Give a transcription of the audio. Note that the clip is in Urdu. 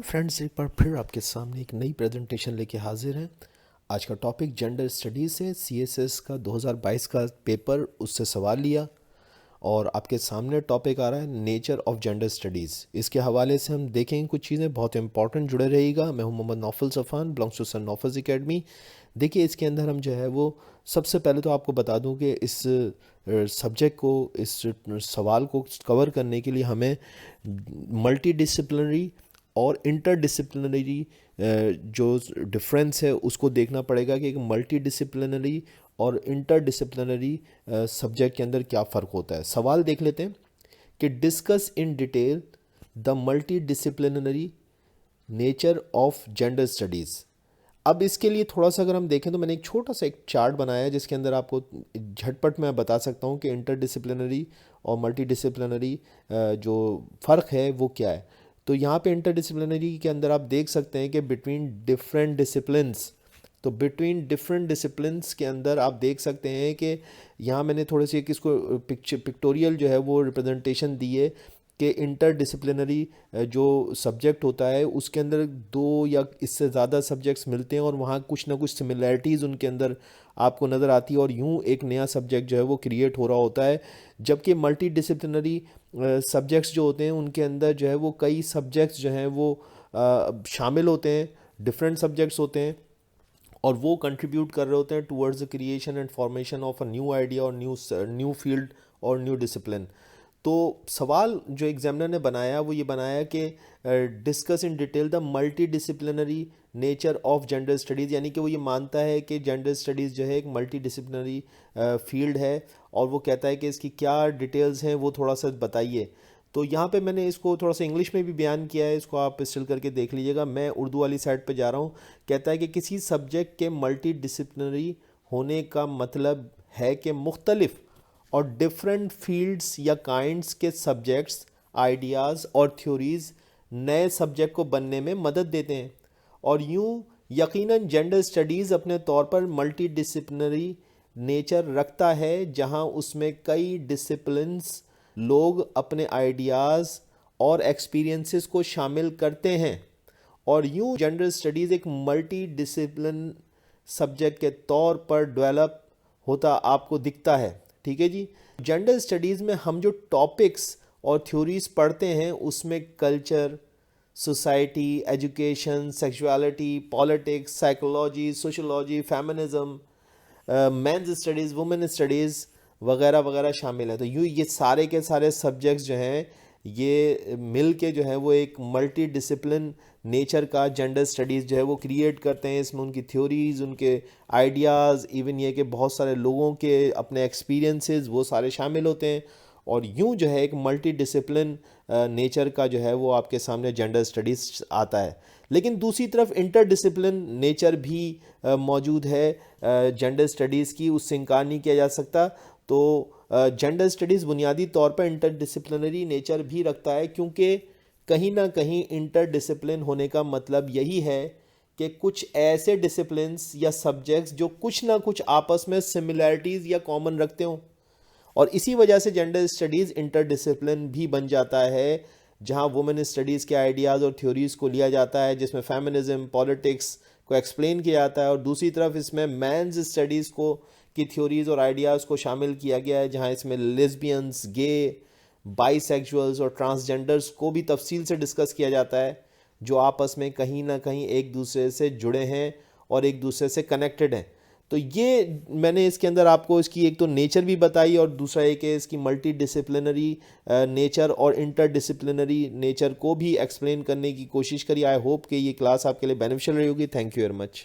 فرینڈز، ایک بار پھر آپ کے سامنے ایک نئی پریزنٹیشن لے کے حاضر ہیں۔ آج کا ٹاپک جینڈر اسٹڈیز ہے۔ سی ایس ایس کا 2022 کا پیپر، اس سے سوال لیا اور آپ کے سامنے ٹاپک آ رہا ہے نیچر آف جینڈر اسٹڈیز۔ اس کے حوالے سے ہم دیکھیں گے کچھ چیزیں بہت امپورٹنٹ جڑے رہے گا۔ میں ہوں Mohammad Naufal Safan, belongs to sir Naufal's academy. دیکھیے اس کے اندر ہم جو ہے وہ سب سے پہلے تو آپ کو بتا دوں کہ اس سبجیکٹ کو، اس سوال کو کور کرنے کے لیے ہمیں ملٹی ڈسپلنری اور انٹر ڈسپلنری جو ڈفرینس ہے اس کو دیکھنا پڑے گا کہ ایک ملٹی ڈسپلنری اور انٹر ڈسپلنری سبجیکٹ کے اندر کیا فرق ہوتا ہے۔ سوال دیکھ لیتے ہیں کہ discuss in detail the multi disciplinary nature of gender studies. اب اس کے لیے تھوڑا سا اگر ہم دیکھیں تو میں نے ایک چھوٹا سا ایک چارٹ بنایا ہے جس کے اندر آپ کو جھٹپٹ میں بتا سکتا ہوں کہ انٹر ڈسپلنری اور ملٹی ڈسپلنری جو فرق ہے وہ کیا ہے۔ تو یہاں پہ انٹر ڈسپلنری کے اندر آپ دیکھ سکتے ہیں کہ بٹوین ڈفرینٹ ڈسپلنس، تو بٹوین ڈفرینٹ ڈسپلنس کے اندر آپ دیکھ سکتے ہیں کہ یہاں میں نے تھوڑی سی اس کو پکٹوریل جو ہے وہ ریپرزنٹیشن دی ہے کہ انٹر ڈسپلنری جو سبجیکٹ ہوتا ہے اس کے اندر دو یا اس سے زیادہ سبجیکٹس ملتے ہیں اور وہاں کچھ نہ کچھ سملیرٹیز ان کے اندر آپ کو نظر آتی ہے اور یوں ایک نیا سبجیکٹ جو ہے وہ کریٹ ہو رہا ہوتا ہے۔ جبکہ ملٹی ڈسپلنری سبجیکٹس جو ہوتے ہیں ان کے اندر جو ہے وہ کئی سبجیکٹس جو ہیں وہ شامل ہوتے ہیں، ڈفرینٹ سبجیکٹس ہوتے ہیں اور وہ کنٹریبیوٹ کر رہے ہوتے ہیں towards the creation and formation of a new idea اور نیو فیلڈ اور نیو ڈسپلن۔ تو سوال جو ایگزامنر نے بنایا وہ یہ بنایا کہ discuss in detail the multi disciplinary nature of gender studies, یعنی کہ وہ یہ مانتا ہے کہ جینڈر اسٹڈیز جو ہے ایک ملٹی ڈسپلنری فیلڈ ہے اور وہ کہتا ہے کہ اس کی کیا ڈیٹیلز ہیں وہ تھوڑا سا بتائیے۔ تو یہاں پہ میں نے اس کو تھوڑا سا انگلش میں بھی بیان کیا ہے، اس کو آپ اسٹل کر کے دیکھ لیجیے گا۔ میں اردو والی سائٹ پہ جا رہا ہوں۔ کہتا ہے کہ کسی سبجیکٹ کے ملٹی ڈسپلنری ہونے کا مطلب ہے کہ مختلف اور ڈفرینٹ فیلڈز یا کائنڈز کے سبجیکٹس، آئیڈیاز اور تھیوریز نئے سبجیکٹ کو بننے میں مدد دیتے ہیں، اور یوں یقیناً جینڈر اسٹڈیز اپنے طور پر ملٹی ڈسپلنری نیچر رکھتا ہے جہاں اس میں کئی ڈسپلنز لوگ اپنے آئیڈیاز اور ایکسپیرینسز کو شامل کرتے ہیں، اور یوں جینڈر اسٹڈیز ایک ملٹی ڈسپلن سبجیکٹ کے طور پر ڈیولپ ہوتا آپ کو دکھتا ہے۔ ٹھیک ہے جی۔ جینڈر اسٹڈیز میں ہم جو ٹاپکس اور تھیوریز پڑھتے ہیں اس میں culture, society, education, sexuality, politics, psychology, sociology, feminism, men's studies, women studies وغیرہ وغیرہ شامل ہیں۔ تو یوں یہ سارے کے سارے سبجیکٹس جو ہیں یہ مل کے جو ہے وہ ایک ملٹی ڈسپلن نیچر کا جینڈر اسٹڈیز جو ہے وہ کریٹ کرتے ہیں۔ اس میں ان کی تھیوریز، ان کے آئیڈیاز، ایون یہ کہ بہت سارے لوگوں کے اپنے ایکسپیرینسز وہ سارے شامل ہوتے ہیں، اور یوں جو ہے ایک ملٹی ڈسپلن نیچر کا جو ہے وہ آپ کے سامنے جینڈر اسٹڈیز آتا ہے۔ لیکن دوسری طرف انٹر ڈسپلن نیچر بھی موجود ہے جینڈر اسٹڈیز کی، اس سے انکار نہیں کیا جا سکتا۔ تو جینڈر اسٹڈیز بنیادی طور پر انٹر ڈسپلنری نیچر بھی رکھتا ہے، کیونکہ کہیں نہ کہیں انٹر ڈسپلن ہونے کا مطلب یہی ہے کہ کچھ ایسے ڈسپلنس یا سبجیکٹس جو کچھ نہ کچھ آپس میں سملیرٹیز یا کامن رکھتے ہوں، اور اسی وجہ سے جینڈر اسٹڈیز انٹر ڈسپلن بھی بن جاتا ہے، جہاں وومن اسٹڈیز کے آئیڈیاز اور تھیوریز کو لیا جاتا ہے، جس میں فیمنزم، پالیٹکس کو ایکسپلین کیا جاتا ہے، اور دوسری طرف اس میں مینز اسٹڈیز کی تھیوریز اور آئیڈیاز کو شامل کیا گیا ہے، جہاں اس میں لیزبینز، گے، بائی سیکشولز اور ٹرانسجنڈرز کو بھی تفصیل سے ڈسکس کیا جاتا ہے، جو آپس میں کہیں نہ کہیں ایک دوسرے سے جڑے ہیں اور ایک دوسرے سے کنیکٹڈ ہیں۔ تو یہ میں نے اس کے اندر آپ کو اس کی ایک تو نیچر بھی بتائی، اور دوسرا ایک کہ اس کی ملٹی ڈسپلنری نیچر اور انٹر ڈسپلنری نیچر کو بھی ایکسپلین کرنے کی کوشش کری۔ آئی ہوپ کہ یہ کلاس آپ کے لیے بینیفیشل رہی ہوگی۔ Thank you very much.